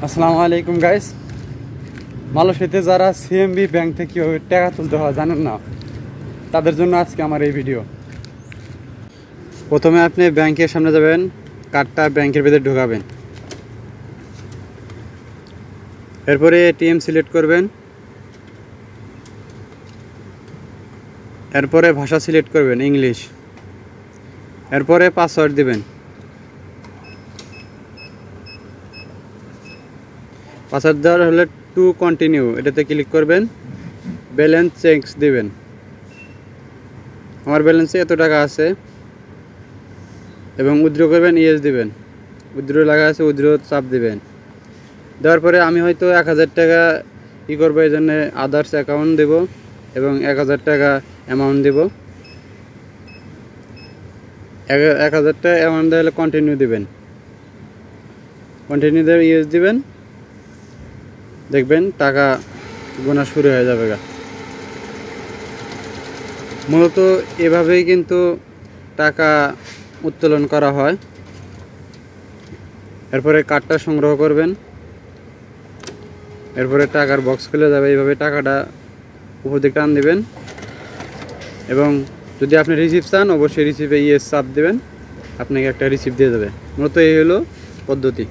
আসসালামু আলাইকুম গাইস। মালয়েশিয়াতে যারা সিএমবি ব্যাংক থেকে কীভাবে টাকা তুলতে হয় জানেন না, তাদের জন্য আজকে আমার এই ভিডিও। প্রথমে আপনি ব্যাংকের সামনে যাবেন, কার্ডটা ব্যাংকের ভিতরে ঢোকাবেন, এরপরে এটিএম সিলেক্ট করবেন, এরপরে ভাষা সিলেক্ট করবেন ইংলিশ, এরপরে পাসওয়ার্ড দিবেন। পাসওয়ার্ড দেওয়ার হলে টু কন্টিনিউ এটাতে ক্লিক করবেন, ব্যালেন্স চেক দিবেন। আমার ব্যালেন্সে এত টাকা আছে এবং উইথড্র করবেন, ইয়েস দিবেন। উইথড্র লাগা আছে, উইথড্র চাপ দিবেন। দেওয়ার পরে আমি হয়তো 1000 টাকা করবো, এই জন্য আদার্স অ্যাকাউন্ট দেব এবং 1000 টাকা অ্যামাউন্ট দেব। 1000 টাকা অ্যামাউন্ট দেওয়া হলে কন্টিনিউ দিবেন। কন্টিনিউ দেবে, ইয়েস দিবেন। দেখবেন টাকা গোনা শুরু হয়ে যাবে। মূলত এভাবেই কিন্তু টাকা উত্তোলন করা হয়। এরপরে কার্ডটা সংগ্রহ করবেন, এরপরে টাকার বক্স খুলে যাবে। এইভাবে টাকাটা উপর দিকে টান দিবেন এবং যদি আপনি রিসিভ চান অবশ্যই রিসিভে ইয়েস চাপ দেবেন, আপনাকে একটা রিসিভ দিয়ে দেবে। মূলত এই হলো পদ্ধতি।